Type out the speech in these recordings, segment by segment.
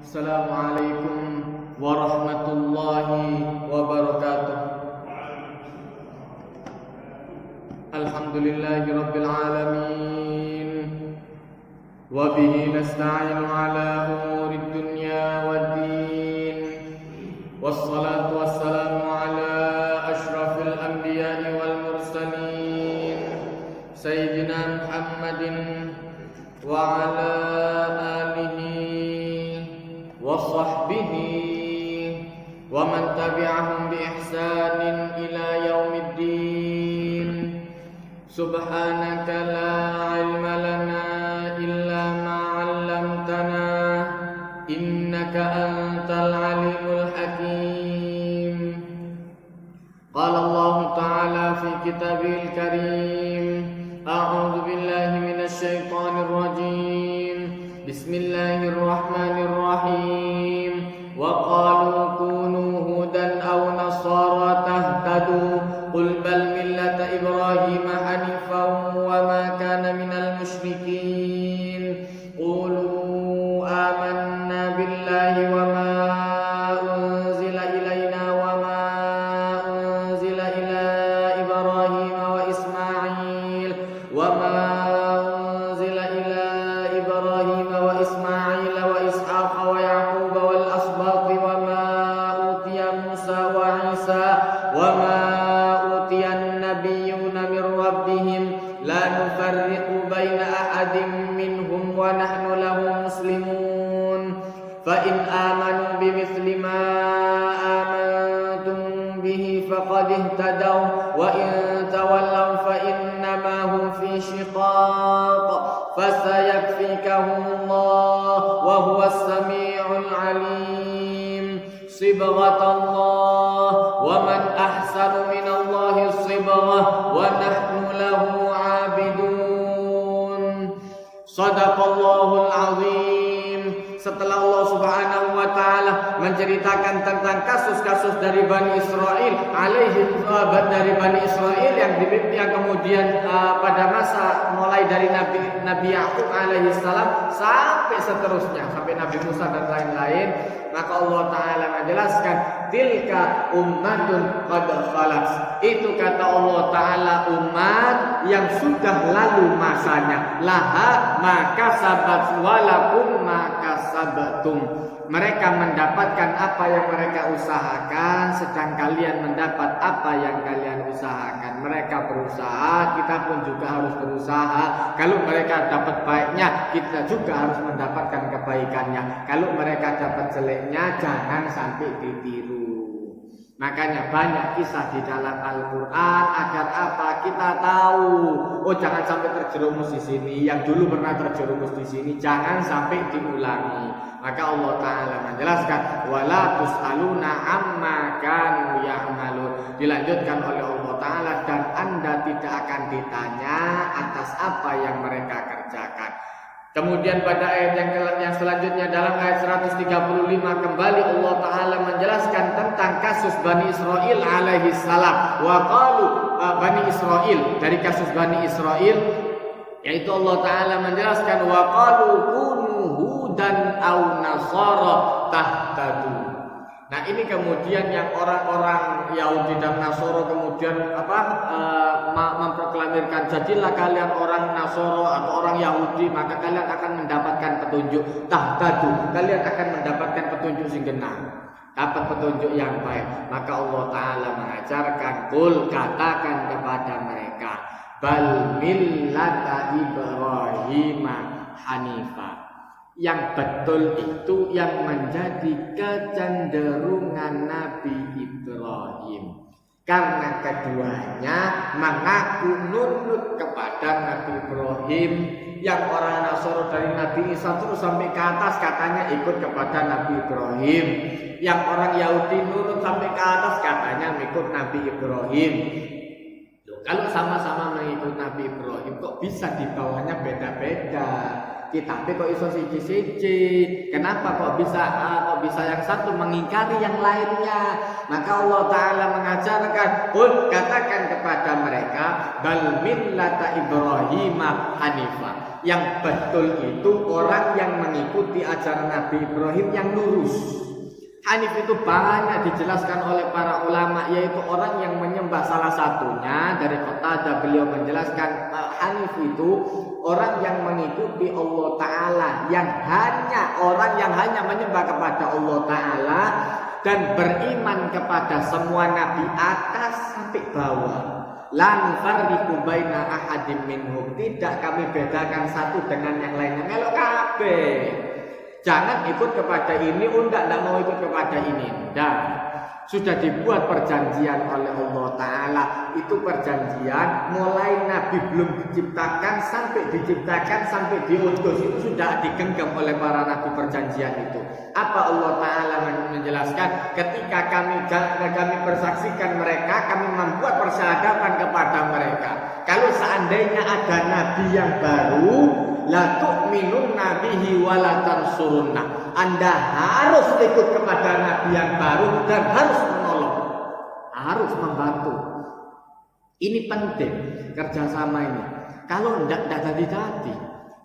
Assalamualaikum warahmatullahi wabarakatuh. Alhamdulillahi rabbil alamin. Wa bihi nasta'inu ala umurid dunya waddin. Wassalatu wassalamu ala ashrafil anbiya'i wal mursalin Sayyidina Muhammadin wa ala alihi wa sahbihi wa man tabi'ahum bi ihsanin ila yaumiddin. Subhanaka la ilma lana illa ma 'allamtana innaka antal alimul hakim. Qala Allah ta'ala fi kitabil karim, a'udzu billahi minasy syaithanir rajim. Bismillahirrahmanirrahim. Wa qalu kunu hudan aw nasara tahtadu qul bal millata ibrahim hanifan wa ma kana minal musyrikin. Qulu amanna billahi wa ma unzila ilaina wa ma unzila ila ibrahim wa ismail wa ma unzila ila ibrahim wa ismail wa ishaq wa yaqub wal asbaq wa ma utiya musa wa isa wa ma utiya an-nabiyyuna min rabbihim la nufarriqu baina ahadin minhum wa nahnu lahu muslimun. Fa in amanu bimithli ma amantum bihi faqad ihtadaw wa in tawallaw fa innama hum fi shiqaq fasayakfikahumullah wa huwas sami'ul alim. Sibghatallah wa man ahsanu minallahi sibghah wa nahnu lahu 'abidun. Sadaqallahul azim. Setelah Allah Subhanahu wa taala menceritakan tentang kasus-kasus dari Bani Israel dari Bani Israel yang kemudian pada masa mulai dari Nabi Yakub alaihi salam sampai seterusnya sampai Nabi Musa dan lain-lain, maka Allah taala menjelaskan tilka ummatun qad khalat. Itu kata Allah taala umat yang sudah lalu masanya. Laha maka sabat walakum maka sabatum. Mereka mendapatkan apa yang mereka usahakan, sedang kalian mendapat apa yang kalian usahakan. Mereka berusaha, kita pun juga harus berusaha. Kalau mereka dapat baiknya, kita juga harus mendapatkan kebaikannya. Kalau mereka dapat jeleknya, jangan sampai ditiru. Makanya banyak kisah di dalam Al-Quran agar apa? Kita tahu. Oh, jangan sampai terjerumus di sini. Yang dulu pernah terjerumus di sini, jangan sampai diulangi. Maka Allah Ta'ala menjelaskan, wala tus'aluna amma kanu ya'malun. Dilanjutkan oleh Allah Ta'ala, dan Anda tidak akan ditanya atas apa yang mereka kerjakan. Kemudian pada ayat yang selanjutnya dalam ayat 135 kembali Allah Ta'ala menjelaskan tentang kasus Bani Israel alaihi salam. Wa qalu Bani Israel, dari kasus Bani Israel, yaitu Allah Ta'ala menjelaskan wa qalu kunu hudan aw nasara tahtadu. Nah ini kemudian yang orang-orang Yahudi dan Nasoro kemudian memproklamirkan, jadilah kalian orang Nasoro atau orang Yahudi maka kalian akan mendapatkan petunjuk. Tahtadu, kalian akan mendapatkan petunjuk sing genah, dapat petunjuk yang baik. Maka Allah Ta'ala mengajarkan, qul, katakan kepada mereka, bal millata Ibrahim hanifa. Yang betul itu yang menjadi kecenderungan Nabi Ibrahim, karena keduanya mengaku nurut kepada Nabi Ibrahim. Yang orang Nasoro dari Nabi Isa terus sampai ke atas katanya ikut kepada Nabi Ibrahim. Yang orang Yahudi nurut sampai ke atas katanya ikut Nabi Ibrahim. Loh, kalau sama-sama mengikut Nabi Ibrahim kok bisa di bawahnya beda-beda? Kitabnya kok iso siji-siji. Kenapa kok bisa yang satu mengingkari yang lainnya? Maka Allah Ta'ala mengajarkan, qul, katakan kepada mereka, bal millata Ibrahim hanifah. Yang betul itu orang yang mengikuti ajaran Nabi Ibrahim yang lurus. Hanif itu banyak dijelaskan oleh para ulama, yaitu orang yang menyembah salah satunya. Dari Qatadah beliau menjelaskan Hanif itu orang yang mengikuti Allah Ta'ala, orang yang hanya menyembah kepada Allah Ta'ala dan beriman kepada semua nabi atas sampai bawah. La nufarriqu baina ahadim minhum, tidak kami bedakan satu dengan yang lainnya. Melok kabeh. Jangan ikut kepada ini, tidak mau ikut kepada ini. Dan sudah dibuat perjanjian oleh Allah Ta'ala. Itu perjanjian mulai Nabi belum diciptakan sampai diutus. Itu sudah digenggam oleh para Nabi perjanjian itu. Apa Allah Ta'ala menjelaskan? Ketika kami bersaksikan mereka, kami membuat persyaratan kepada mereka. Kalau seandainya ada Nabi yang baru, la tu'minun nabihi wa la tansurunna. Anda harus ikut kepada nabi yang baru dan harus menolong, harus membantu. Ini penting kerjasama ini. Kalau tidak jadi.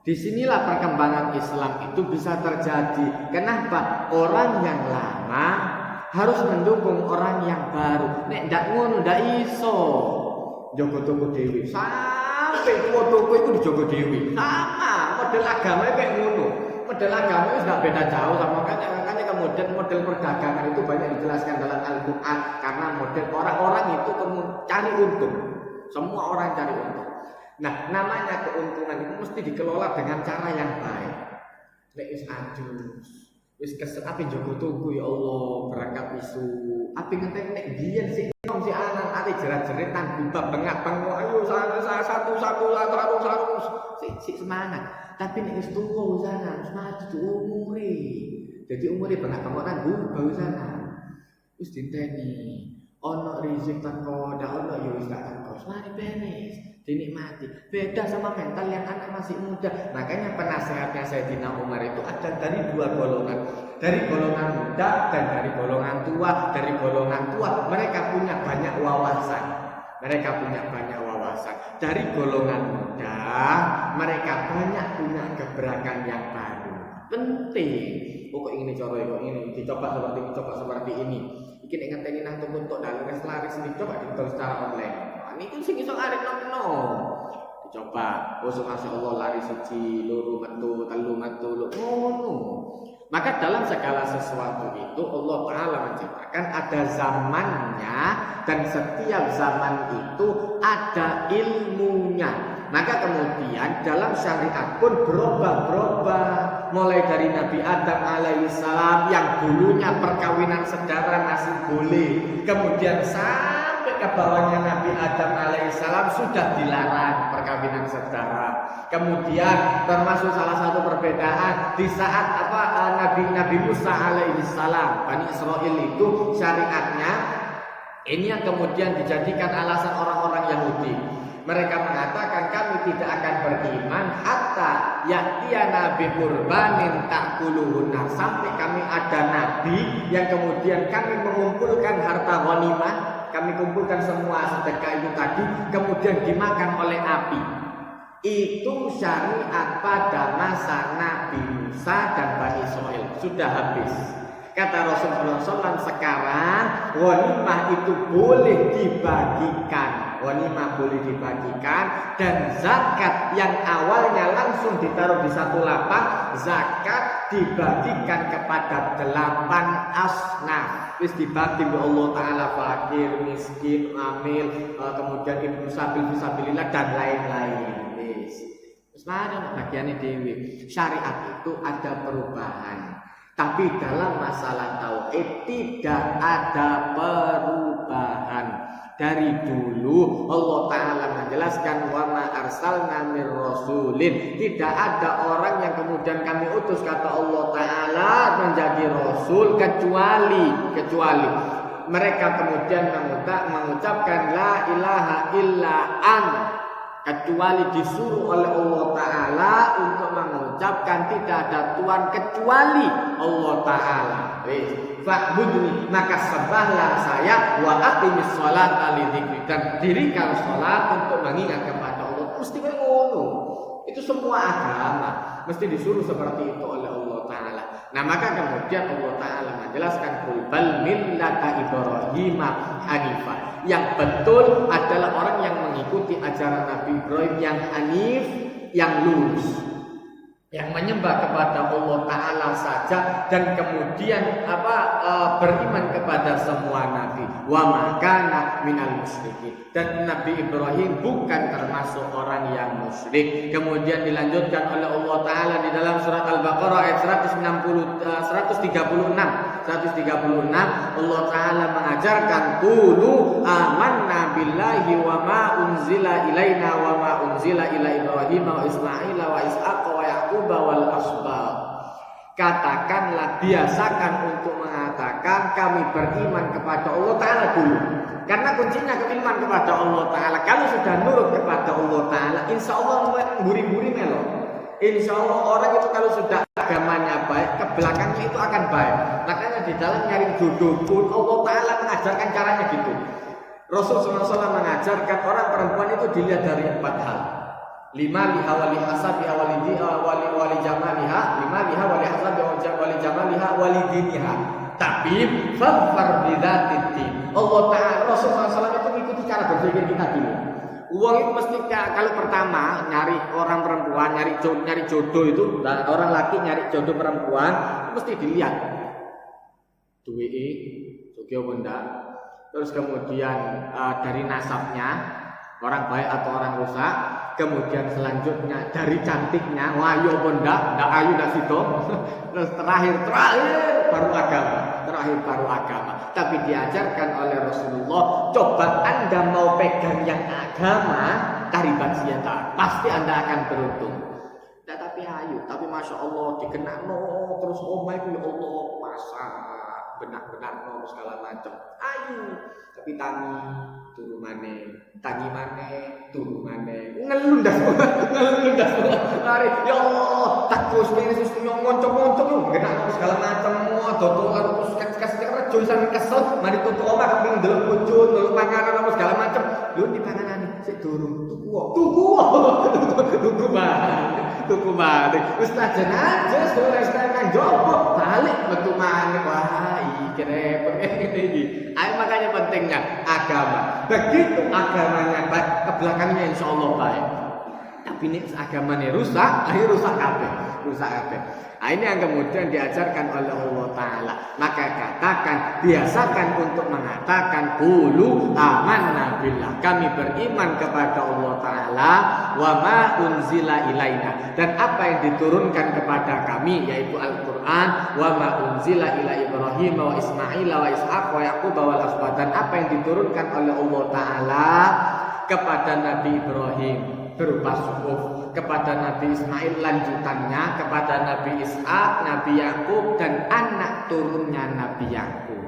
Disinilah perkembangan Islam itu bisa terjadi. Kenapa? Orang yang lama harus mendukung orang yang baru. Nek ndak ngono ndak iso. Jogo toko dewi. Sampai fotoku itu dijogo dewi. Sama model agama kayak ngono. Model agama itu sudah beda jauh sama makanya kemudian model perdagangan itu banyak dijelaskan dalam Al-Qur'an karena model orang-orang itu cari untung. Semua orang cari untung. Nah, namanya keuntungan itu mesti dikelola dengan cara yang baik. Nek wis ajus, wis kesel ape jogo tuku ya Allah, berangkat isu. Ape ngenteni nek biyen si anak ate jerat-jeritan buta bengak-bengok ayo satu si semangat. Tapi nek wis tuwa sana wis maju umure. Jadi umure bengak-bengok nang bau sana. Wis diteni. Ono rizik teko, ndak ono ya wis gak teko. Mari beres. Dinikmati. Beda sama mental yang anak masih muda. Makanya penasehatnya Sayyidina Umar itu ada dari dua golongan. Dari golongan muda dan dari golongan tua. Dari golongan tua mereka punya banyak wawasan. Dari golongan muda mereka banyak punya gebrakan yang baru. Penting. Kok ini cara kok ini dicoba seperti ini. Iki nek ngenteni nang toko tok laris dicoba didol secara online. Niku sing iso arek nono. Dicoba, Masya Allah lari siji, loro metu, telu metu, ngono. Maka dalam segala sesuatu itu Allah Ta'ala menciptakan ada zamannya dan setiap zaman itu ada ilmunya. Maka kemudian dalam syariat pun berubah-berubah. Mulai dari Nabi Adam alaihissalam yang dulunya perkawinan saudara masih boleh. Kemudian sampai ke bawahnya Nabi Adam alaihissalam sudah dilarang perkawinan saudara. Kemudian termasuk salah satu perbedaan di saat Nabi Musa alaihissalam, Bani Israel itu syariatnya ini yang kemudian dijadikan alasan orang-orang Yahudi. Mereka mengatakan kami tidak akan beriman hatta ya'tiyana bi qurbanin ta'kuluhunna, sampai kami ada nabi yang kemudian kami mengumpulkan harta ghanimah, kami kumpulkan semua sedekah itu tadi kemudian dimakan oleh api. Itu syariat pada masa Nabi Musa dan Bani Israil sudah habis. Kata Rasulullah SAW, sekarang ghanimah itu boleh dibagikan. Ghanimah boleh dibagikan dan zakat yang awalnya langsung ditaruh di satu lapak, zakat dibagikan kepada 8 asnaf. Wis dibagi oleh Allah Ta'ala, fakir, miskin, amil, kemudian ibnu sabil, fisabilillah dan lain-lain. Wis ada bagiannya dewi. Syariat itu ada perubahan. Tapi dalam masalah tauhid tidak ada perubahan. Dari dulu Allah Ta'ala menjelaskan wa ma arsalna mir rasulin, tidak ada orang yang kemudian kami utus kata Allah Ta'ala menjadi rasul kecuali mereka kemudian mengucapkan la ilaha illa an. kecuali disuruh oleh Allah Ta'ala untuk mengucapkan tidak ada Tuhan kecuali Allah Ta'ala. Fa'budni, maka sembahlah saya, wa aqimis sholata li dzikri, dan dirikan sholat untuk mengingat kepada Allah. Mesti ngono. Itu semua agama mesti disuruh seperti itu oleh Allah Ta'ala. Nah maka kemudian Allah Ta'ala menjelaskan qul bal millata Ibrahim hanifah. Yang betul adalah orang yang mengikuti ajaran Nabi Ibrahim yang hanif, yang lurus, yang menyembah kepada Allah Ta'ala saja dan kemudian beriman kepada semua nabi. Wa makana minal musyrikin, dan Nabi Ibrahim bukan termasuk orang yang musyrik. Kemudian dilanjutkan oleh Allah Ta'ala di dalam surat Al-Baqarah ayat 136 Allah Ta'ala mengajarkan qulu amanna billahi wa ma unzila ilaina wa ma unzila ila Ibrahim wa Ismail wa Ishaq wa Yaqub wal asbab. Katakanlah, biasakan untuk mengatakan kami beriman kepada Allah Ta'ala dulu. Karena kuncinya beriman kepada Allah Ta'ala. Kalau sudah nurut kepada Allah Ta'ala, insya Allah buri-buri melo. Insya Allah orang itu kalau sudah agamanya baik, ke belakangnya itu akan baik. Makanya di dalam nyari jodoh pun Allah Ta'ala mengajarkan caranya gitu. Rasul SAW mengajarkan orang perempuan itu dilihat dari 4 hal. 5 liha wali hasabiha wali jamaliha, 5 liha wali hasabiha wali jamaliha wali diniha. Tapi fadfar bidzatid. Allah Ta'ala Rasulullah SAW itu mengikuti cara berpikir kita dulu. Uang itu mesti kalau pertama nyari orang perempuan, nyari jodoh itu, dan orang laki nyari jodoh perempuan mesti dilihat duwe jodoh benda. Terus kemudian dari nasabnya, orang baik atau orang rusak. Kemudian selanjutnya dari cantiknya, wayu benda, ndak ayu ndak sido. Terus terakhir baru agama. Tapi diajarkan oleh Rasulullah, coba Anda mau pegang yang agama, taribat siata, pasti Anda akan beruntung. Nah, tapi ayu, tapi masya Allah dikenal terus omai ya Allah masa benar-benar segala macam. Ayu, tapi turu maneh, ngelundas. Mari ya Allah, takut Yesus ngoncok-ngoncok genah segala macam, dodol terus kas-kas rejo sampe kesel, mari tutuk omah kepengin ndelok bojo, ndelok panganan apa segala macam. Lho di panganane sik durung tuku balik. Wis tajen aja sore nang jopo, balik metu maneh. Wah, iki repot iki. Ayo makanya pentingnya agama. Begitu agamanya baik, ke belakangnya insyaallah baik. Tapi ini agamanya rusak, akhirnya rusak kabeh. Nah, ini yang kemudian diajarkan oleh Allah Ta'ala. Maka katakan, biasakan untuk mengatakan qulu amanna billah, kami beriman kepada Allah Ta'ala, wa ma unzila ilaina, dan apa yang diturunkan kepada kami yaitu Al-Quran, wa ma unzila ila Ibrahim wa Ismail wa Ishaq wa Yaqub wal asbab, dan apa yang diturunkan oleh Allah Ta'ala kepada Nabi Ibrahim berupa suhuf, kepada Nabi Ismail lanjutannya, kepada Nabi Ishak, Nabi Yakub, dan anak turunnya Nabi Yakub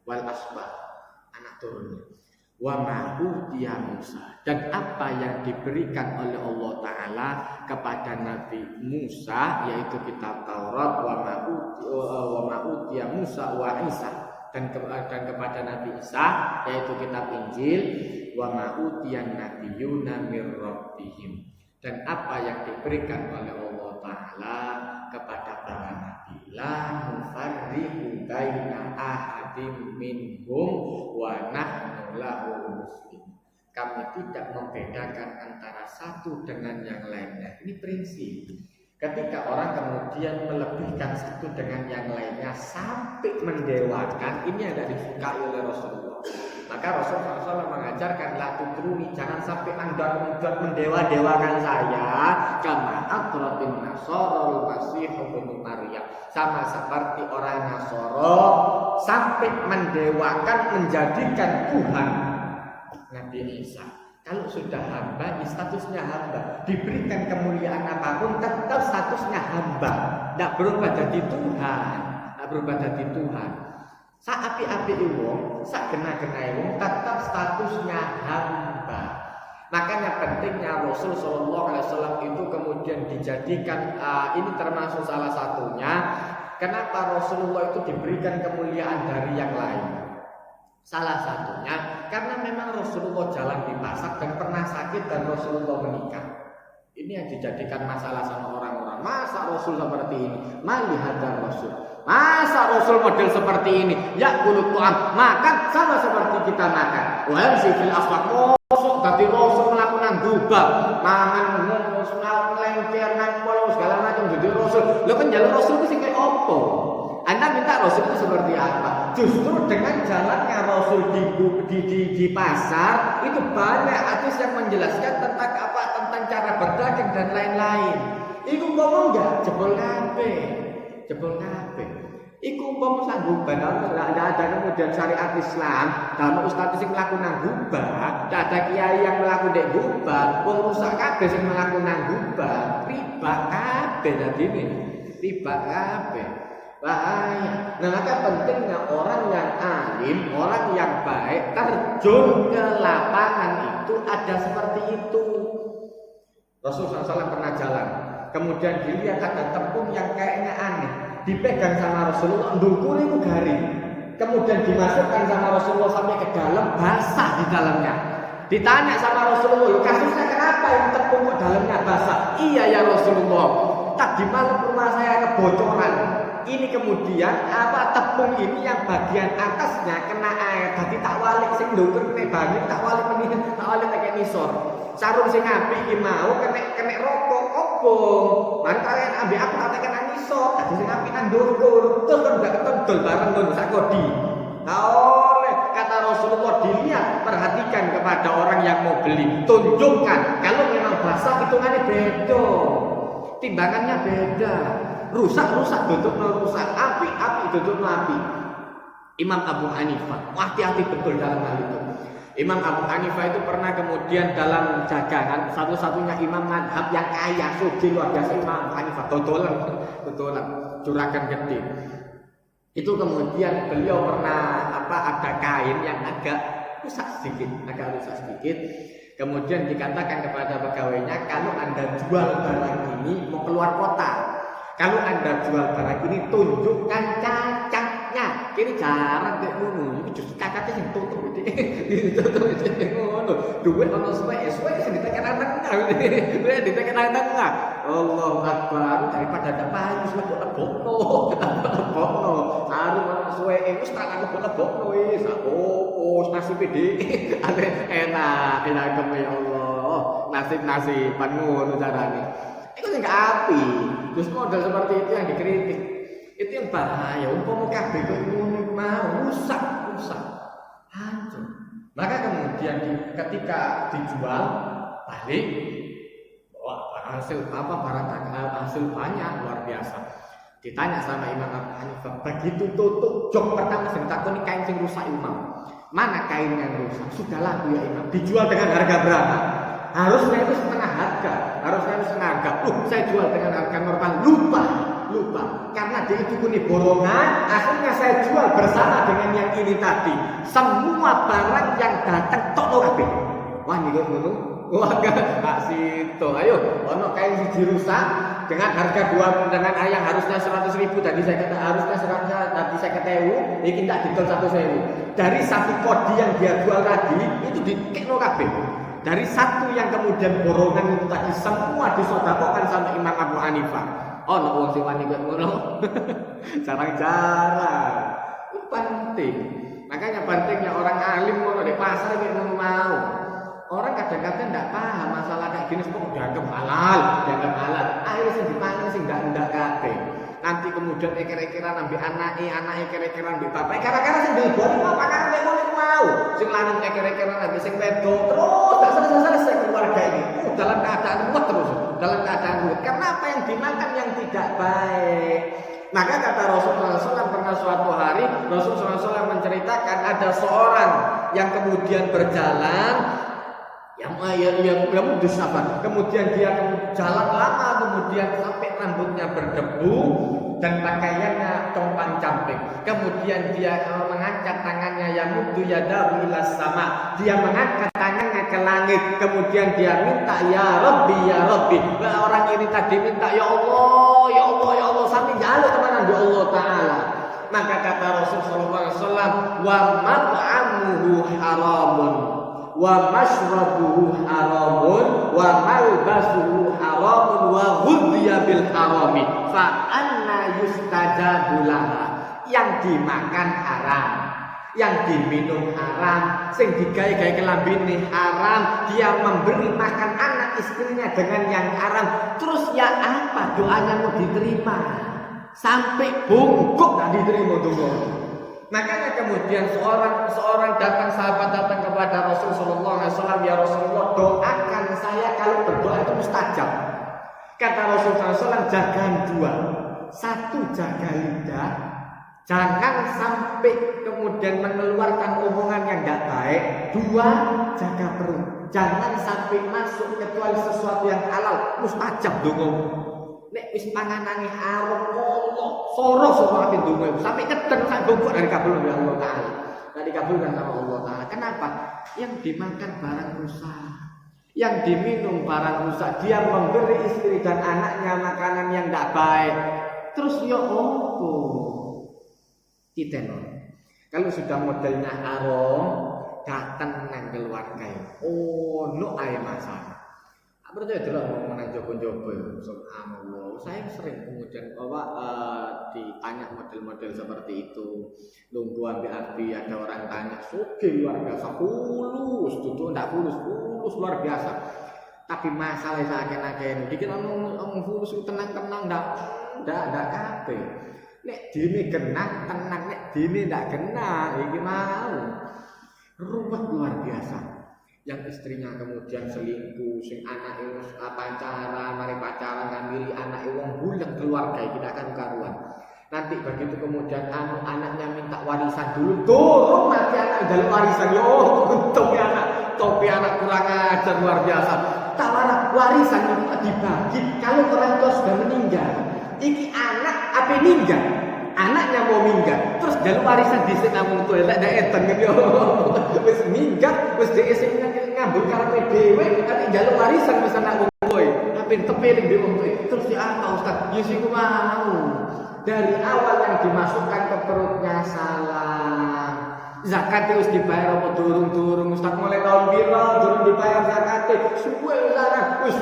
wal asbab, anak turunnya, wa ma utiya Musa, dan apa yang diberikan oleh Allah Ta'ala kepada Nabi Musa yaitu kitab Taurat, wa ma utiya Musa wa Isa, dan kepada Nabi Isa yaitu kitab Injil, wa ma utiyan nabiyyuna mir rabbihim, dan apa yang diberikan oleh Allah Ta'ala kepada para nabi, la nufarriqu baina ahadin minhum wa nahnu lahu muslimun, kami tidak membedakan antara satu dengan yang lainnya. Ini prinsip. Ketika orang kemudian melebihkan satu dengan yang lainnya sampai mendewakan, ini ada disukai oleh Rasulullah. Maka Rasulullah SAW mengajarkan la tutruni, jangan sampai Anda kemudian mendewa-dewakan saya, kama atratin nasara al-masih ibn Maryam, sama seperti orang Nasara sampai mendewakan, menjadikan Tuhan Nabi Isa. Kalau sudah hamba, statusnya hamba, diberikan kemuliaan apapun tetap statusnya hamba, tidak berubah jadi Tuhan, Sak api-api wong, sak gena-genai wong tetap statusnya hamba. Makanya pentingnya Rasul Shallallahu Alaihi Wasallam itu kemudian dijadikan ini termasuk salah satunya kenapa Rasulullah itu diberikan kemuliaan dari yang lain. Salah satunya karena memang Rasulullah jalan di pasar dan pernah sakit dan Rasulullah menikah. Ini yang dijadikan masalah sama orang-orang. Masa Rasul seperti ini? Malihat Rasul. Masa Rasul model seperti ini? Ya kulut tuan makan sama seperti kita makan. Wahai si fil aswaq mosok tadi Rasul melakukan gubah, mangan melakukan lengker nang polos segala macam jadi Rasul. Lo kan jalan Rasul itu sih kayak opo? Anda minta Rasul itu seperti apa? Justru dengan jalannya Rasul di pasar itu banyak hadis yang menjelaskan tentang apa, tentang cara berdagang dan lain-lain. Iku ngomong enggak jebol kabeh. Iku umpama sanggup benar, tidak ada kemudian syariat Islam, dalam ustaz sing mlaku nang gubah, tidak ada kiai yang mlaku ndek gubah, wong rusak kabeh sing mlaku nang gubah, riba kabeh dadine. Riba kabeh. Bahaya. Nah, maka pentingnya orang yang alim, orang yang baik terjun ke lapangan itu ada seperti itu. Rasulullah SAW pernah jalan, kemudian dilihat ada tepung yang kayaknya aneh, dipegang sama Rasulullah, ndungkul itu garing, kemudian dimasukkan sama Rasulullah sampai ke dalam, basah di dalamnya. Ditanya sama Rasulullah, kasusnya kenapa ini tepung kok dalamnya basah? Iya ya Rasulullah, tadi malam rumah saya kebocoran. Ini kemudian apa tepung ini yang bagian atasnya kena air, jadi tak walik sing ndungkul kena banyu, tak walik kayak nisor. Sarung sing apik iki mau kena rokok obong. Mari kalian ambil aku tak kena nisor, dadi sing apik nang ndungkul. Terus kan gak ketendol bareng ngono sak kodi. Nah, oleh kata Rasulullah dilihat, perhatikan kepada orang yang mau beli, tunjukkan kalau memang basah hitungannya beda. Timbangannya beda. Rusak tutup rusak, api tutup api. Imam Abu Hanifah, hati-hati betul dalam hal itu. Imam Abu Hanifah itu pernah kemudian dalam dagangan, satu-satunya imam madhab yang kaya, sugih luar biasa Imam Abu Hanifah, totolan, juragan gede. Itu kemudian beliau pernah ada kain yang agak rusak sedikit. Kemudian dikatakan kepada pegawainya, kalau Anda jual barang ini mau keluar kota. Kalau Anda jual barang ini tunjukkan cacatnya. Ini jarang kayak ngono. Ini justru cacatnya sing tutup iki. Ditutup iki ngono. Duit ono suwe sing ditekan tengah. Duit ditekan tengah. Allahu Akbar. Daripada ada payu suwe kok lebokno. Saru ono suwe wis tak aku lebokno wis. Oh, nasib iki. Enak ya Allah. Nasib-nasiban ngono carane. Itu enggak api. Terus model seperti itu yang dikritik. Itu yang bahaya. Umpama kabeh kok ngono mau rusak. Hancur. Maka kemudian ketika dijual balik hasil hasil banyak luar biasa. Ditanya sama Imam Abu Hanifah, begitu tutup jok pertama sing takoni kain sing rusak Imam. Mana kain yang rusak? Sudahlah ya Imam, dijual dengan harga berapa? Harusnya itu setengah harga. Saya jual dengan harga normal. Lupa. Karena dia itu punya borongan. Akhirnya saya jual bersama dengan yang ini tadi. Semua barang yang datang tok kabeh. Wah niku ngono. Wah gak situ. Ayo, ono kain siji rusak dengan harga dengan yang harusnya 100.000 tadi saya kata harusnya 100.000, ini tak didol 100.000. Dari satu kodi yang dia jual tadi itu dikekno kabeh. Dari satu yang kemudian borongan itu tadi semua disodakokan sama Imam Abu Hanifah. Oh, no wong sing wani kok ngono. Jarang-jarang. Itu penting. Makanya pentingnya orang alim ngono di pasar kayak ngono mau. Orang kadang-kadang tidak paham masalah kayak gini semua dianggap halal. Akhirnya sing dipangan sing ndak kabeh. Nanti kemudian eker-ekeran ambil anake eker-ekeran ambil bapak. Gara-gara sing dileboni mau panganan nek ngono mau. Sing lanang eker-ekeran ambil sing wedok terus tak selesai keluarga ini. Dalam keadaan ruwet terus. Karena apa yang dimakan yang tidak baik. Maka kata Rasulullah SAW pernah suatu hari Rasulullah SAW menceritakan ada seorang yang kemudian berjalan yang mudus kemudian dia jalan lama kemudian sampai rambutnya berdebu dan pakaiannya compang-camping. Kemudian dia mengangkat tangannya yang mudu yadahu ilas sama. Dia mengangkat tangannya ke langit. langit, kemudian dia minta ya Rabbi. Nah, orang ini tadi minta ya Allah sampai jaluk teman ya Allah Taala. Maka kata Rasul sallallahu alaihi wasallam, wa mat'amuhu haramun, wa mashrabuhu haramun, wa malbasuhu haramun, wa ghudhiya bil harami, fa anna yustajabu laha. Yang dimakan haram, yang diminum haram, sing digawe-gawe kelambine haram, dia memberi makan anak istrinya dengan yang haram. Terus ya apa doanya mau diterima? Sampai bungkuk tak diterima doa. Makanya kemudian seorang sahabat datang kepada Rasul sallallahu alaihi wasallam, ya Rasulullah, doakan saya kalau berdoa itu mustajab. Kata Rasul sallallahu alaihi wasallam, jaga dua. Satu, jaga lidah. Jangan sampai kemudian mengeluarkan omongan yang tidak baik. Dua, jaga perut. Jangan sampai masuk kecuali sesuatu yang halal. Mustajab dongomu. Nek wis panganane haram Allah, soro semua dongomu. Sampai kedeng sak bungkuk dari kabul oleh Allah Taala. Dari kabulkan sama Allah Taala. Kenapa? Yang dimakan barang rusak, yang diminum barang rusak. Dia memberi istri dan anaknya makanan yang tidak baik. Terus ya opo? Titenon. Kalau sudah modelnya haram, datang nang keluarga. Oh, no ae masalah. Apa itu adalah omongan jopo-jopo. Subhanallah. Saya sering kemudian ditanya model-model seperti itu. Nunggu ambil arti ada orang tanya, "Oke, luar biasa, fulus, tutup ndak fulus luar biasa." Tapi masalah saken-aken dikira ngomong fulus tenang-tenang ndak kabeh. Nek dene kena tenang, nek dene ndak kena iki mau ruwet luar biasa. Yang istrinya kemudian selingkuh, sing anake pacaran, mari pacaran ngambil anake wong bulet keluarga iki tidak akan karuan. Nanti begitu kemudian anaknya minta warisan dulu, turun mati anak dalam warisan. Yo, topi anak kurang ajar luar biasa. Tawaran warisan itu dibagi kalau orang tua sudah meninggal. Iki anak apa minggat? Anaknya mau minggat, terus jalur warisan dhisik nang tuwa lek ndak eden gitu. Wis minggat, wis dhek sing ngambul karepe dhewe, tapi jalur warisan wis anak wong tuwa. Tapi tepeling dhewe wong tuwa. Terus ya apa Ustaz? Ya sing mau. Dari awal yang dimasukkan ke perutnya salah. Zakat wis dibayar apa durung Ustaz? Mulai tahun piro durung dibayar zakat? Suwe sana, wis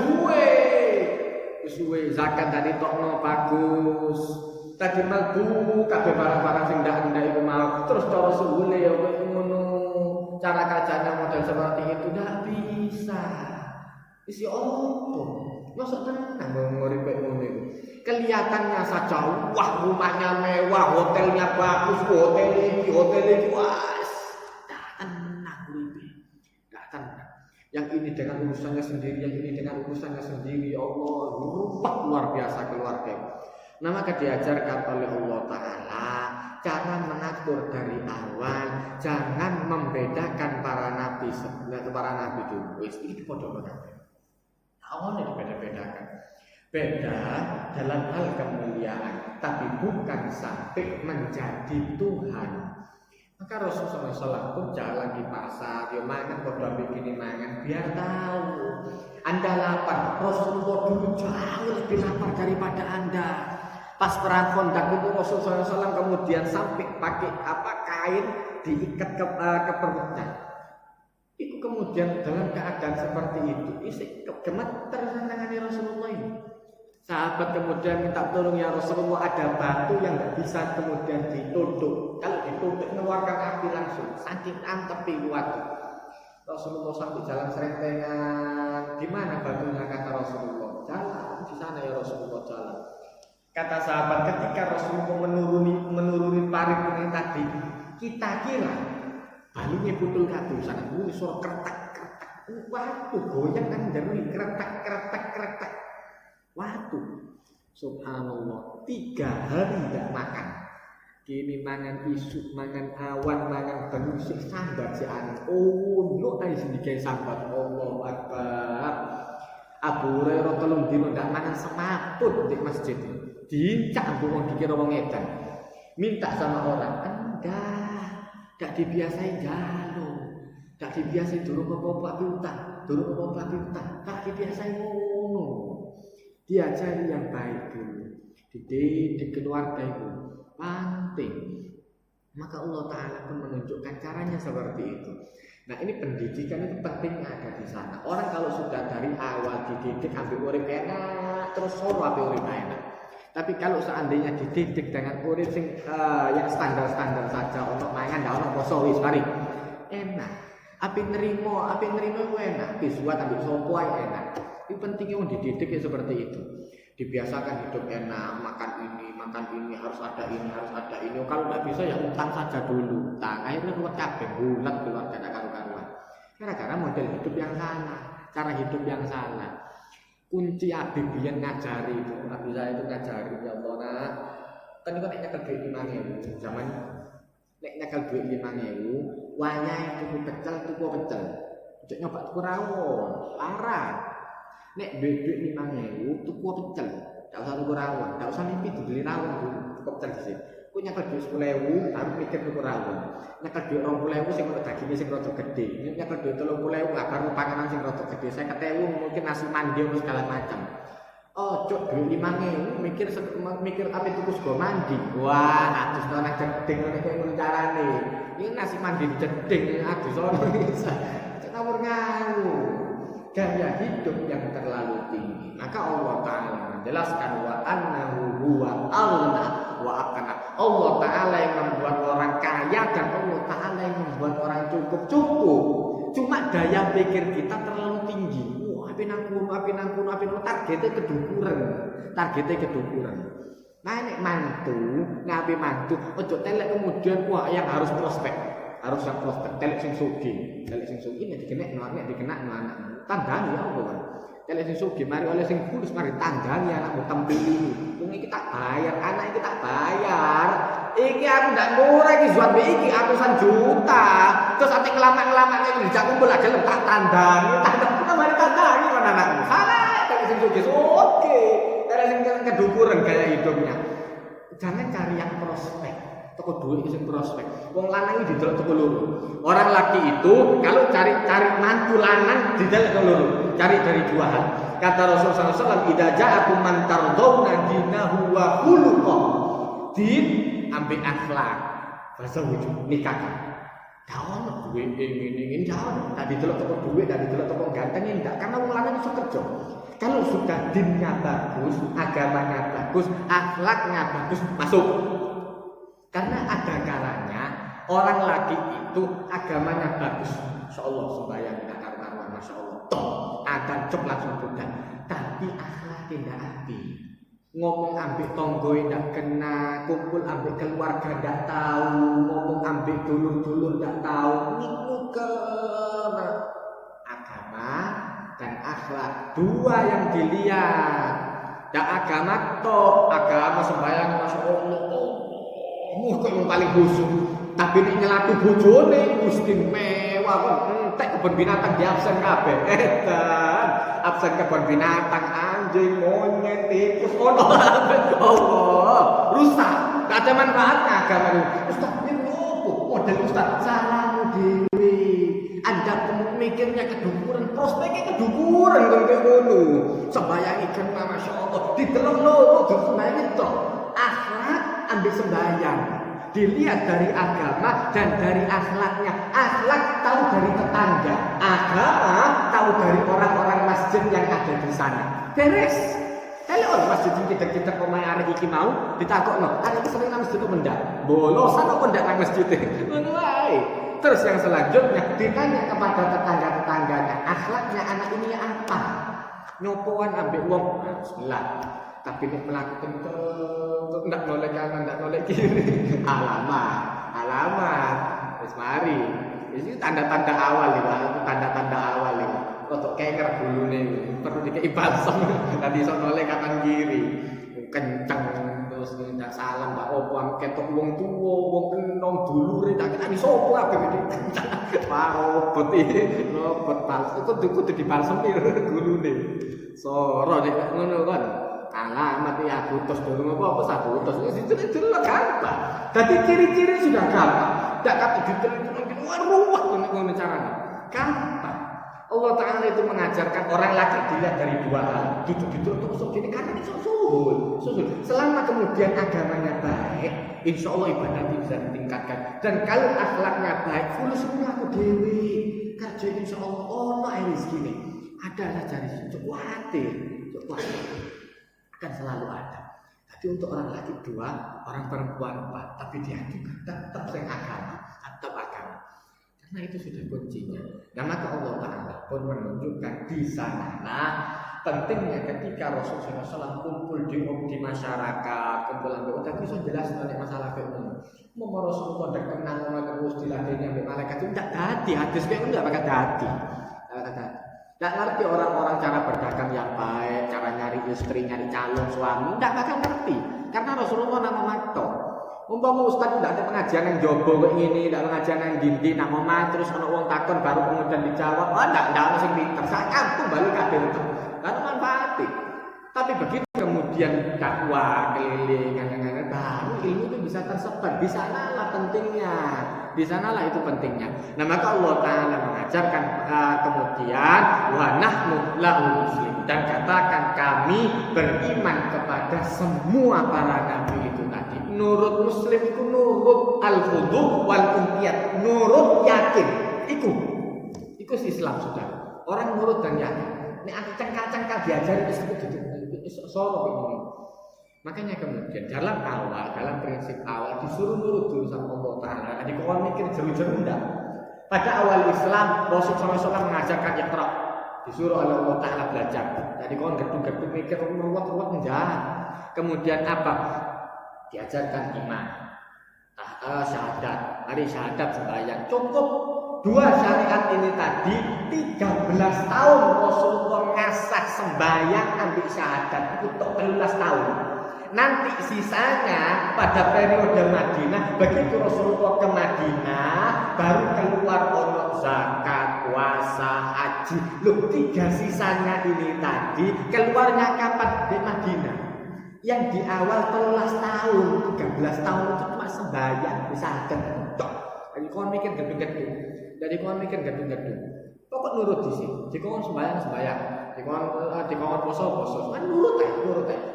suwe zakat tadi tokno bagus. Tadi malbu kabeh barang-barang sing ndak iku mau. Terus cara suwune ya ngono. Cara kacanya model seperti itu ndak bisa. Isi opo? Masa tenang nguripe ngono iku. Kelihatannya saja wah rumahnya mewah, hotelnya bagus, hotel iki wah. Ndak tenang uripe. Ndak tenang. Yang ini dengan urusannya sendiri, yang ini dengan urusannya sendiri. Ya Allah, luar biasa keluarga. Nah, maka diajarkan oleh Allah Ta'ala cara mengatur dari awal. Jangan membedakan para nabi dulu. Ini podo-podo. Awalnya dibeda-bedakan. Beda dalam hal kemuliaan, tapi bukan sampai menjadi Tuhan. Maka Rasulullah SAW pun jalan di pasar, dia makan kodok begini mangan, biar tahu Anda lapar. Rasulullah dulu jauh lebih lapar daripada Anda. Pas perang Khandaq itu Rasulullah SAW kemudian sampai pakai kain diikat ke perutnya. Itu kemudian dalam keadaan seperti itu, isi gemeter tangannya Rasulullah ini. Sahabat kemudian minta tolong, ya Rasulullah, ada batu yang tidak bisa kemudian ditutup. Kalau ditutup mengeluarkan api langsung, saking antepi waktu. Rasulullah sampai jalan serentengan. Di mana batunya kata Rasulullah? Jalan di sana ya Rasulullah jalan. Kata sahabat ketika Rasulullah menuruni parit ini tadi, kita kira balunya putul kabeh sana bunyi suara kertak. Waduh goyang kan dari kertak. Waduh, subhanallah, 3 hari tidak makan. Kini mangan isu, mangan awan, mangan benusik sambat si anak. Oh, no ae sedikit sambat. Allah Akbar. Abu Hurairah telung dino ndak mangan semaput di masjid. Diincak wong dikira wong edan. Minta sama orang, enggak dibiasain jalo. Ndak dibiasain durung apa-apa utang. durung wong lagi biasa ngono. Diajari yang baik dulu. Dididik keluarga itu penting. Maka Allah Ta'ala pun menunjukkan caranya seperti itu. Nah ini pendidikan itu penting ada di sana. Orang kalau sudah dari awal dididik ambil urip enak, terus solo ambil urip enak. Tapi kalau seandainya dididik dengan urip yang standar-standar saja, untuk mangan, ndak ono poso wis mari. Enak. Api nerimo itu enak. Bisuat ambil sopo enak. Itu pentingnya dididik seperti itu. Dibiasakan hidup enak, makan ini, harus ada ini. Kalau nggak bisa ya utang saja dulu. Utang akhirnya ruwet kabeh, bulat keluarga ada karu-karuan. Gara-gara model hidup yang salah, cara hidup yang salah. Kunci Abi biyen ngajari itu, Abi saya itu ngajari ya Allah nak. Kan itu nek nyekel duit 5.000 zaman nek nyekel duit 5.000, wayahe tuku pecel. Cek nyoba tuku rawon, larang. Nek duit 5.000 tuku pecel, ndak usah tuku rawon, ndak usah mimpi dibeli rawon dulu, cukup pecel sih. Ku nyekel duit 10.000, baru mikir tuku rawon. Nyekel duit 20.000 sing ono dagingnya sing rada gede. Nyekel duit 30.000 gak baru panganan sing rada gede. 50.000 mungkin nasi mandi atau segala macam. Oh, cuk duit 5.000 mikir apa tuku sego mandi. Wah, atus nang jeding ngene kowe ngono carane. Ini nasi mandi jeding atus ono bisa. Cek ngawur ngawur. Gaya hidup yang terlalu tinggi. Maka Allah Ta'ala menjelaskan wa annahu huwa aghna wa aqna. Allah Ta'ala yang membuat orang kaya dan Allah Ta'ala yang membuat orang cukup. Cuma daya pikir kita terlalu tinggi. Wah, api nangkunu, targetnya kedukuran. Nah, nek mantu, ojo telek kemudian wah yang harus prospek, telek sing sugih nek dikenakno anak. Tandani ya apa kan? Telek sing sugih mari oleh sing fulus mari tandani anakmu tempili. Wong iki tak bayar, anak iki tak bayar. Iki aku ndak murah iki zuat iki ratusan juta. Terus ate kelamak-kelamak iki dijak kumpul aja tak tandani. Tandani mari tandani mana anakmu. Salah telek sing sugih. Oke. Telek sing kedukuran gaya hidupnya. Jangan cari yang prospek. Toko duit sing prospek. Wong lanang iki didelok toko loro. Orang laki itu kalau cari mantu lanang didelok toko loro. Cari dari dua hal. Kata Rasulullah SAW, "Idza ja'akum man tardawna dinahu wa khuluquh." Din ambek akhlak. Bahasa wujud nikahkan. Dawan duwe ngene-ngene dawan. Tadi delok toko duit, tadi delok toko ganteng enggak karena wong lanang iso kerja. Kalau sudah dinnya bagus, agamanya bagus, akhlaknya bagus, masuk. Karena ada kalanya orang laki itu agamanya bagus, Masya Allah sembahyang tidak karuan, Masya Allah, akan cep langsung bukan, tapi akhlak tidak api. Ngomong ambek tonggo tidak kena, kumpul ambek keluarga tidak tahu, ngomong ambek dulur-dulur tidak tahu, niku kena agama dan akhlak dua yang dilihat. Dan agama agama sembahyang Masya Allah. Kok yang paling khusyuk, tapi nek nyelatu bojone mesti mewah kok entek kebun binatang di absen kabeh. Absen kebun binatang anjing, monyet, tikus ono. Allah, rusak. Gak ada manfaatnya agama itu. Ustaz ini opo? Model ustaz salahmu dhewe. Anda mikirnya kedukuran, prospeknya kedukuran kok ngono. Sembayangi kena Masya Allah, didelok loro disembayangi tok. Akhlak ambil sembahyang, dilihat dari agama dan dari akhlaknya. Akhlak tahu dari tetangga, agama tahu dari orang-orang masjid yang ada di sana. Beres. Kalau masjid kita pemain hari iki mau ditakokno, ada iki sering nang masjid mendak. Bolosan kok ndak nang masjid. Ngono wae. Terus yang selanjutnya ditanya kepada tetangga-tetangganya, akhlaknya anak ini apa? Nyopoan ambek wong, bismillah. Tapi nek melakukan ndak noleh kanan, ndak noleh kiri. Alamat. Wis mari. Ini tanda-tanda awal iki, tanda-tanda awal iki. Kok keker gulune perlu dikei balsam. Nanti iso noleh kanan kiri. Kenceng terus ndak salam, ndak opo ketok wong tuwa, wong enom dulure ndak kena sapa kabeh iki. Robot iki, robot balsam. Kudu dibalsam gulune. Soro nek ngono kan. Alamat ya putus dulu apa sabutus itu jelas gampang. Jadi ciri-ciri sudah gampang. Tidak kata diteliti ruwet ngono caranya. Gampang. Allah Ta'ala itu mengajarkan orang laki dilihat dari dua hal. Duduk-duduk untuk usul gini karena ini susul. Selama kemudian agamanya baik, insya Allah ibadahnya bisa ditingkatkan. Dan kalau akhlaknya baik, fulus semua aku dewi. Kerja insya Allah, Allah rezeki ini. Ada cari cukup hati, akan selalu ada. Tapi untuk orang laki dua, orang perempuan empat, tapi di hati tetap agama. Karena itu sudah kuncinya. Nah maka Allah Ta'ala pun menunjukkan di sana pentingnya ketika Rasulullah SAW kumpul di masyarakat, kumpulan doa, tapi bisa jelas mengenai masalah umum. Mau Rasulullah tidak kenal terus diladeni oleh malaikat itu tidak hati, hadis kayak itu tidak pakai hati. Tidak ngerti orang-orang cara berdagang yang baik, cara nyari istri, nyari calon suami, tidak bakal ngerti. Karena Rasulullah nama makto. Umpama ustaz tidak ada pengajian yang jobo kayak ini, tidak pengajian yang dindi, nak ngomong terus ana wong takon baru kemudian dijawab, oh tidak ono sing pinter, sak kampung balik kabeh itu. Kan manfaati. Tapi begitu kemudian dakwah keliling kadang-kadang baru ilmu itu bisa tersebar. Di sanalah pentingnya. Di sanalah itu pentingnya. Nah maka Allah Ta'ala mengajarkan kemudian wa nahnu lahu muslim, dan katakan kami beriman kepada semua para nabi itu tadi. Nurut muslim itu nurut al-khudu wal inqiyad, nurut yakin. Iku Islam sudah. Orang nurut dan yakin. Ini aku cengkal-cengkal diajari itu soro begini. Makanya kemudian dalam prinsip awal disuruh nurut dulu sama Allah Ta'ala. Jadi kau mikir jauh-jauh enggak. Pada awal Islam Rasulullah SAW mengajarkan iqra, disuruh oleh Allah Ta'ala belajar. Jadi kau gedung-gedung mikir ruwet-ruwet enggak. Kemudian apa? Diajarkan iman, syahadat. Mari syahadat sembahyang cukup. Dua syariat ini tadi 13 tahun Rasulullah ngasah sembahyang ambil syahadat untuk 13 tahun. Nanti sisanya pada periode Madinah, begitu Rasulullah ke Madinah baru keluar ono zakat, puasa, haji. Loh, 3 sisanya ini tadi keluarnya kapan? Di Madinah. Yang di awal 13 tahun itu cuma sembahyang bisa tok. Jadi kau mikir gedung-gedung. Jadi kau mikir gedung-gedung. Pokok nurut di sini. Jika kau sembahyang. Jika kau poso. Kan nurut ya.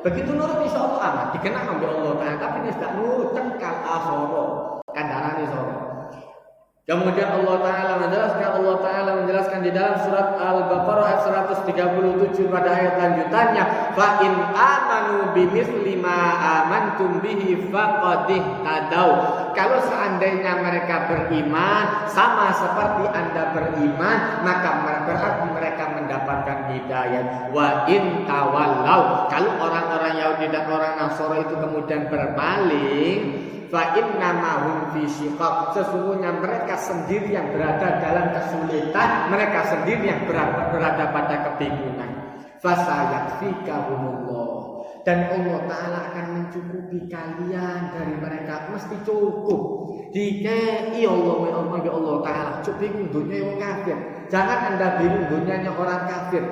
Begitu nurut insya Allah aman. Dikenal ambil Allah Ta'ala. Tapi ini tidak nurut tengkal asoro. Kandarani soro. Kemudian Allah Ta'ala menjelaskan di dalam surat Al-Baqarah ayat 137 pada ayat lanjutannya, fa in amanu bimithli ma amantum bihi faqad ihtadaw. Kalau seandainya mereka beriman sama seperti Anda beriman, maka berarti mereka mendapatkan hidayah. Wa in tawallau, kalau orang-orang Yahudi dan orang Nasrani itu kemudian berpaling, fa innamahum fi syiqaq, sesungguhnya mereka sendiri yang berada dalam kesulitan, mereka sendiri yang berada pada kebingungan. Fasayakfikahumullah, dan Allah Ta'ala akan mencukupi kalian dari mereka, mesti cukup. Dikei Allah Ta'ala, cukup bingung dunia orang kafir. Jangan Anda bingung dunianya orang kafir.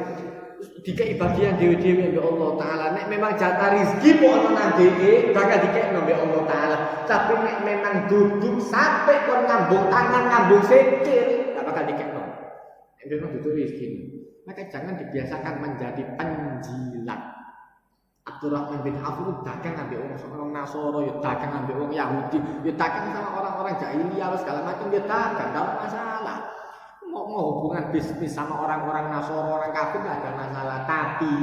Dikei bagian dewi-dewi oleh Allah Ta'ala. Nek memang jatah rizki mau nanti bakal dikei oleh Allah Ta'ala. Tapi nek memang duduk sampai kon ngambung tangan, ngambung sikil, gak bakal dikei. Nek memang duduk rizki, maka jangan dibiasakan menjadi penjilat. Abdurrahman bin Auf itu dagang ambil orang Nasoro, ya dagang ambil orang Yahudi, ya dagang sama orang-orang jahiliyah segala macam, dia dagang, tidak masalah. Mau hubungan bisnis sama orang-orang Nasoro, orang kafir tidak ada masalah. Tapi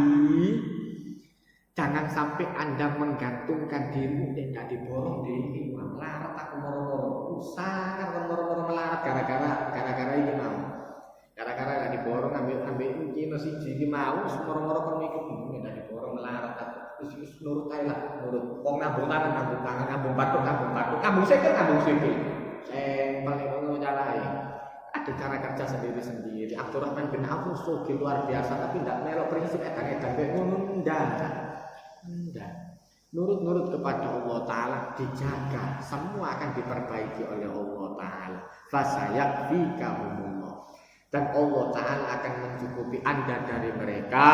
jangan sampai Anda menggantungkan dirimu tidak diborong diri melarat aku moro-moro, sangat moro-moro melarat gara-gara ini mau. Gara-gara nggak diborong ambil ini siji mau moro-moro kon mikir nggak diborong melarat terus nurut ae lah, nurut wong ngambung tangan, ngambung batuk, ngambung sikil. Paling ngono carae. Ada cara kerja sendiri-sendiri. Abdurrahman bin Auf sugih luar biasa, tapi tidak melok prinsip edan-edan kayak ngono ndak. Nurut kepada Allah Ta'ala dijaga, semua akan diperbaiki oleh Allah Ta'ala. Fasayakfikahumullah, dan Allah Ta'ala akan mencukupi Anda dari mereka.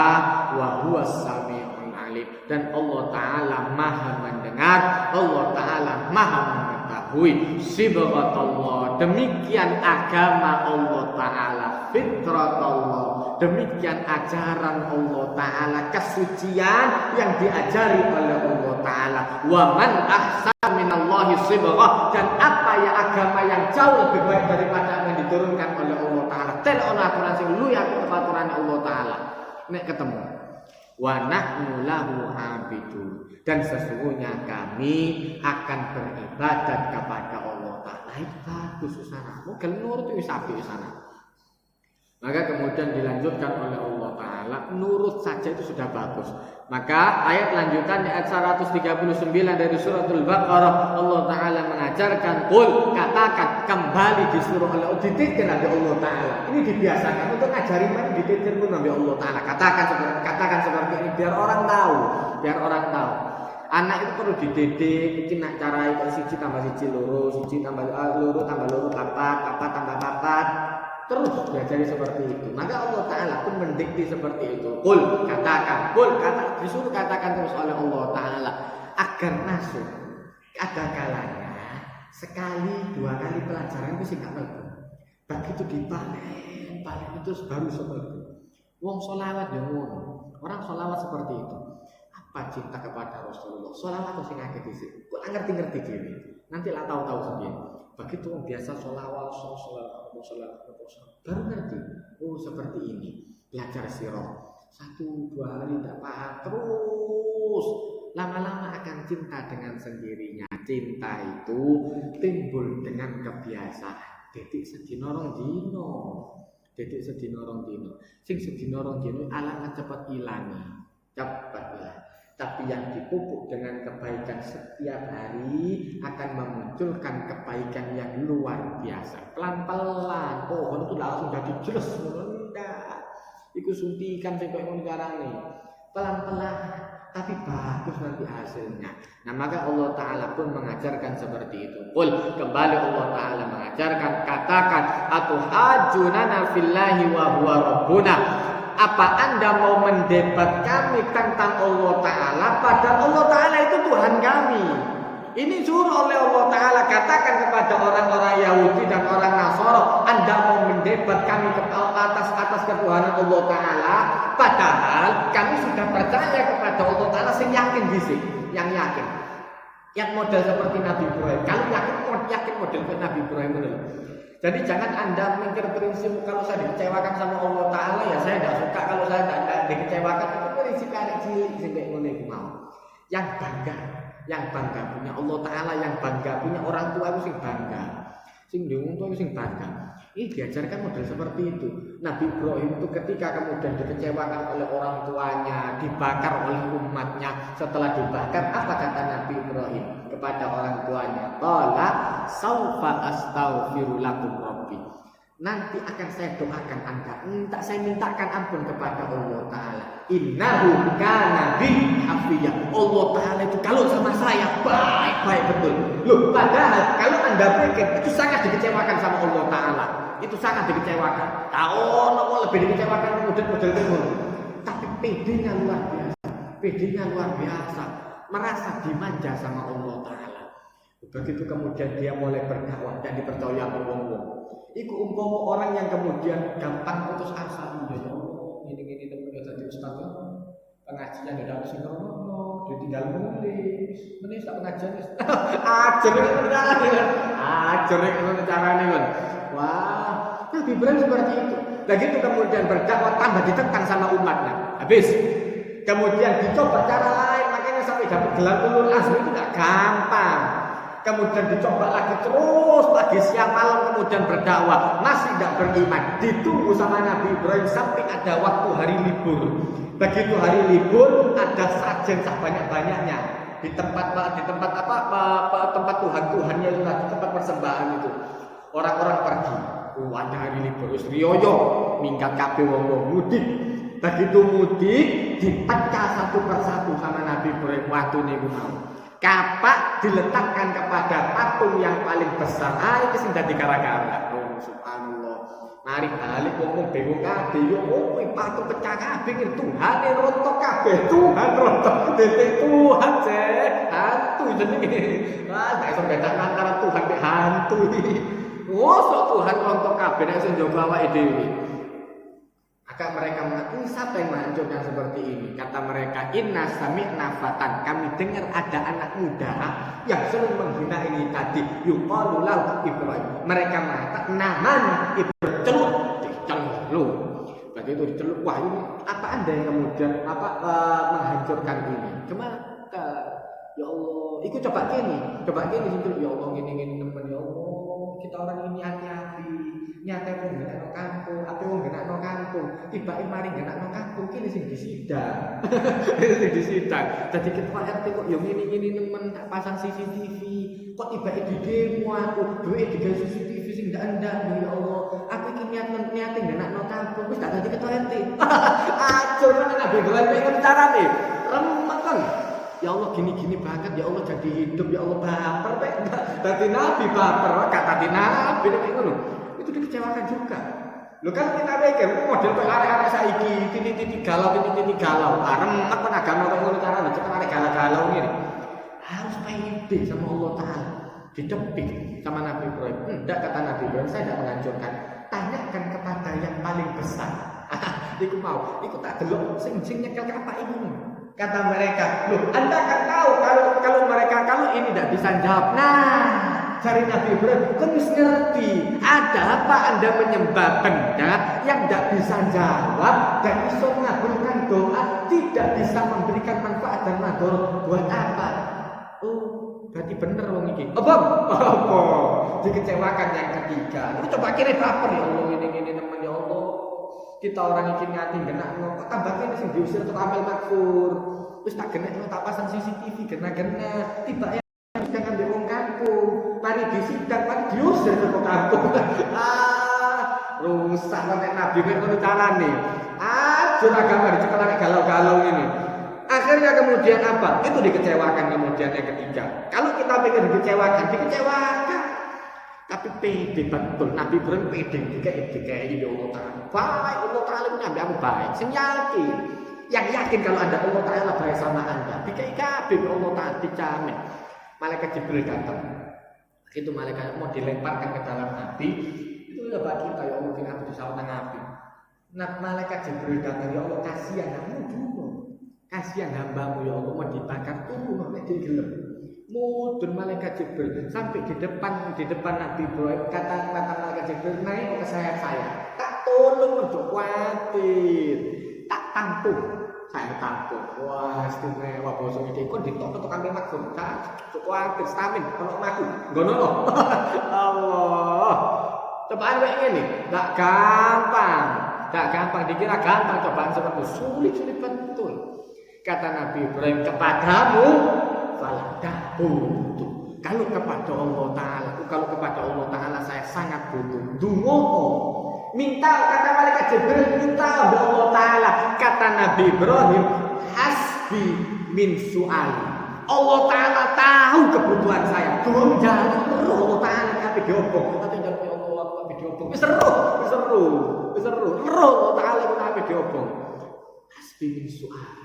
Wa huwas sami'un alim, dan Allah Ta'ala maha mendengar, Allah Ta'ala maha mengetahui. Sibghatullah, demikian agama Allah Ta'ala, fitratullah, Demikian ajaran Allah Ta'ala, kesucian yang diajari oleh Allah Ta'ala. Wa man ahsana minallahi sibghah, dan apa ya agama yang jauh lebih baik daripada yang diturunkan oleh Allah Ta'ala. Telok aturan sing luwih aturan Allah Ta'ala. Nek ketemu wa nahnu lahu abidun, dan sesungguhnya kami akan beribadat kepada Allah Ta'ala. Itu bagus usana. Mungkin nurut wis apik usana. Maka kemudian dilanjutkan oleh Allah Ta'ala, nurut saja itu sudah bagus. Maka ayat lanjutan di ayat 139 dari suratul Baqarah, Allah Ta'ala mengajarkan, qul, katakan, kembali disuruh oleh Allah, dititipkan Nabi Allah Ta'ala. Ini dibiasakan untuk ngajari mana dititipkan pun Nabi Allah Ta'ala. Katakan seperti ini biar orang tahu, Anak itu perlu dididik, iki nak cara itu siji tambah siji loro, siji tambah loro tambah loro papat tambah papat. Terus diajari seperti itu. Maka Allah Ta'ala pun mendikti seperti itu. Qul, katakan, disuruh katakan terus oleh Allah Ta'ala agar masuk. Ada kalanya sekali dua kali pelajaran itu sih gak mlebu. Begitu dipalen itu baru seperti. Wong sholawat ya ngono. Orang sholawat seperti itu. Apa cinta kepada Rasulullah? Sholawat sing akeh dhisik. Kok ngerti-ngerti dhewe. Nanti lah tahu-tahu sendiri. Begitu orang biasa sholawat baru ngerti. Oh seperti ini. Belajar sirah 1-2 hari tidak paham, terus lama-lama akan cinta dengan sendirinya. Cinta itu timbul dengan kebiasaan. Detik sedina rong dino. Sing sedina rong dino alangan cepat ilangi. Tapi yang dipupuk dengan kebaikan setiap hari akan memunculkan kebaikan yang luar biasa. Pelan-pelan, pohon itu langsung jadi jelas merendah. Iku suntikan sampai ngono carane. Pelan-pelan, tapi bagus nanti hasilnya. Nah, maka Allah Ta'ala pun mengajarkan seperti itu. Qul, kembali Allah Ta'ala mengajarkan, katakan, atuhajunana fillahi wa huwa rabbuna. Apa Anda mau mendebat kami tentang Allah Ta'ala, padahal Allah Ta'ala itu Tuhan kami. Ini suruh oleh Allah Ta'ala, katakan kepada orang-orang Yahudi dan orang Nasara, Anda mau mendebat kami atas ketuhanan Allah Ta'ala, padahal kami sudah percaya kepada Allah Ta'ala, yang yakin. Yang model seperti Nabi Ibrahim. Kalau yakin model seperti Nabi Ibrahim itu. Jadi jangan Anda mikir prinsip kalau saya dikecewakan sama Allah Ta'ala ya saya tidak suka, kalau saya tidak dikecewakan itu prinsip anak cilik sampai ngono iku mau. Yang bangga punya Allah Ta'ala, yang bangga punya orang tua itu sing bangga. Sing diuntung itu sing bangga. Ini diajarkan model seperti itu. Nabi Ibrahim itu ketika kemudian dikecewakan oleh orang tuanya, dibakar oleh umatnya, setelah dibakar apa kata Nabi Ibrahim kepada orang tuanya? Qala saufa astaghfiru lakum rabbi. Nanti akan saya doakan Anda, saya mintakan ampun kepada Allah Ta'ala. Innahu kana bi hafiyah. Allah Ta'ala itu kalau sama saya baik betul. Loh, padahal kalau Anda pikir itu sangat dikecewakan sama Allah Ta'ala. Itu sangat dikecewakan. Tahu nopo lebih dikecewakan model-model itu. Tapi pedenya luar biasa. Merasa dimanja sama Allah Ta'ala. Begitu kemudian dia mulai berdakwah dan dipercaya orang-orang. Iku umpama orang yang kemudian gampang putus asa, ya ini temennya tadi ustaz pengajian ada sing ngono, ditinggal nulis. Menis tak pengajian wis. Ajar itu carane kon. Wah, Nabi Ibrahim seperti itu. Nah gitu kemudian berdakwah tambah ditentang sama umatnya. Habis. Kemudian dicoba cara lain, makanya sampai dapat gelar ulul azmi itu enggak gampang. Kemudian dicoba lagi terus pagi siang malam kemudian berdakwah, masih tidak beriman. Ditunggu sama Nabi Ibrahim sampai ada waktu hari libur. Begitu hari libur ada sajen sebanyak-banyaknya di tempat tempat Tuhannya itu, di tempat persembahan itu. Orang-orang pergi. Ada hari libur wis riyo minggat kabeh wong mudik. Begitu mudik dipecah satu persatu sama Nabi Ibrahim waktu niku mau. Kapak diletakkan kepada patung yang paling besar. Iki sing dadi gara-gara. Oh, subhanallah. Mari balik wong bingung kabeh yo opo patung pecah kabeh Tuhane rontok kabeh. Tuhan rontok Tuhan hantu jenenge. Wah, gak iso bedakan antara Tuhan mek hantu iki. Oh, sok Tuhan rontok kabeh nek sing njogo awake dhewe. Maka mereka mengatakan, siapa yang menghancurkan seperti ini? Kata mereka, inna sami'na fatan. Kami dengar ada anak muda yang sering menghina ini tadi. Yuqalu lahu Ibrahim. Mereka mengatakan, namanya Ibrahim. Celup. Dicelup. Berarti itu dicelup. Wah, ini apa Anda yang kemudian menghancurkan ini? Kemana? Ya Allah, ikut coba gini sini. Ya Allah, gini teman, ya Allah, kita orang ini hati-hati. Nyata pun genakno kampung, ape wong genakno kampung, tibake mari genakno kampung kene sing disidang. Sing disidang. Dadi ketua RT kok ya ngene-ngene nemen tak pasang CCTV. Kok tibake di demo aku, duwe digawe CCTV sing ndak-ndak ya Allah. Aku iki niate genakno kampung wis tak dadi ketua RT. Acur nang Nabi Ibrahim iki carane. Remek kan. Ya Allah gini-gini banget, ya Allah jadi hidup, ya Allah baper pek. Dadi nabi baper, gak dadi nabi nek ngono. Itu dikecewakan juga. Lo kan kita pikir model kok arek-arek saiki titik-titik galau. Remek kok agama kok ngono carane cek arek galau ngene. Harus pede sama Allah Taala. Ditepik sama Nabi Ibrahim. Enggak, kata Nabi Ibrahim, saya tidak menghancurkan. Tanyakan kepada yang paling besar. Iku mau, iku tak delok sing nyekel kapak ibu. Kata mereka, loh Anda kan tahu kalau ini tidak bisa jawab. Nah, cari Nabi Ibrahim, kan mesti ngerti. Ada apa Anda menyembah benda yang tidak bisa jawab dan bisa mengabulkan doa, tidak bisa memberikan manfaat dan madharat buat apa? Oh, berarti bener wong iki. Apa? Dikecewakan yang ketiga. Itu coba kira baper ya Allah ini teman ya Allah. Kita orang iki ngati genakno, kok tambah kene sing diusir tok amel makfur. Wis tak genekno tak pasang CCTV gena-gena. Tiba jangan mbek wong kampung. Mari disidang, mari diusir ke kampung. Rusak nek Nabi nek ngono carane. Ajur agama dicekelane galau-galau ini. Akhirnya kemudian apa? Itu dikecewakan kemudian yang ketiga. Kalau kita pengen dikecewakan. Tapi pede betul, Nabi Ibrahim pede dikai ya Allah Ta'ala. Baik, Allah Ta'ala menyambi aku baik. Yang yakin kalau ada Allah Ta'ala baik sama Anda. Dikai kabeh Allah Ta'ala dijamin. Malaikat Jibril datang. Itu malaikat mau dilemparkan ke dalam api. Itu ya bagi kita, ya Allah, mungkin aku disawat nang api. Nah, malaikat Jibril datang, ya Allah, kasihan kamu dulu. Kasihan hambamu, ya Allah, mau dibakar turun, nek digelem. Mudun malaikat Jibril sampai di depan Nabi Ibrahim, kata malaikat Jibril, naik ke saya tak tolong untuk khawatir, tak tampung, saya tampung. Wah istimewa bosok ini kon ditok ambil maksud tak khawatir stamin kalau aku ngono loh. Allah cobaan kayak gini gak gampang dikira gampang cobaan seperti sulit betul. Kata Nabi Ibrahim, kepadamu falah butuh. Kalau kepada Allah Ta'ala saya sangat butuh. Dungo minta, kata malaikat Jibril, minta Allah Ta'ala. Kata Nabi Ibrahim, hasbi min su'ali. Allah Ta'ala tahu kebutuhan saya. Dungo jalan terus Allah Ta'ala tapi diobong. Tapi jalan ya Allah tapi diobong. Seru. Allah Ta'ala tapi diobong. Hasbi min su'ali.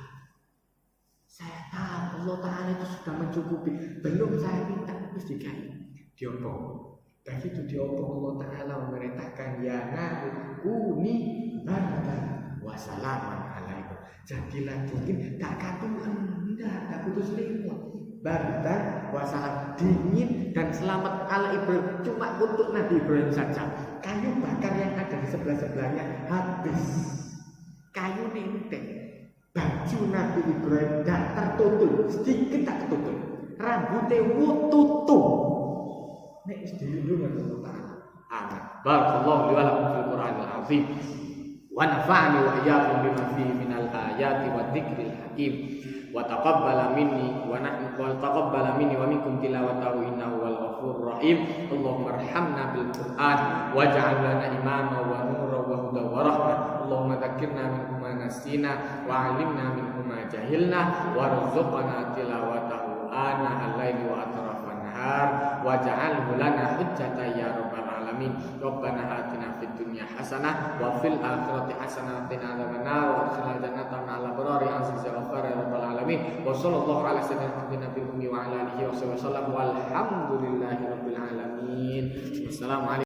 Saya tahu Allah Ta'ala itu sudah mencukupi. Belum saya minta terus dikai. Diobong. Begitu diobong Allah Ta'ala memerintahkan ya nabi kuni bardan wa salaman alaikum. Jadilah dingin, gak katuan, gak putus selimut. Bardan wa salam, dingin dan selamat ala Ibrahim. Cuma untuk Nabi Ibrahim saja. Kayu bakar yang ada di sebelah-sebelahnya habis. Kayu nenteng. Baju Nabi Ibrahim gak tertutul, sedikit tak tertutul. Rambutnya tutup. Nek wis dilindungi Allah Ta'ala. Amin. Barakallahu li wa lakum fil Qur'anil azim. Wa nafa'ani wa iyyakum bima fihi minal ayati wa dzikril hakim. Wa taqabbala minni wa minkum tilawatahu innahu wal ghafurur rahim. Allahumma arhamna bil Qur'an waj'al lana imama wa nuran wa hudan wa rahmah. Allahumma dzakkirna minhu ma nasina wa 'allimna minhu ma jahilna warzuqna tilawatahu ana al-laili wa atrafan nahar waj'alhu lana hujjatan ya rabbal alamin. Rabbana atina fid dunya hasanah wa fil akhirati hasanah wa qina adzabannar wa adkhilna jannata ma'al abrari aziz ghaffar ya rabbal alamin. Wa sallallahu ala sayyidina nabiyyi wa ala alihi wa sahbihi wasallam walhamdulillahi rabbil alamin. Wassalamu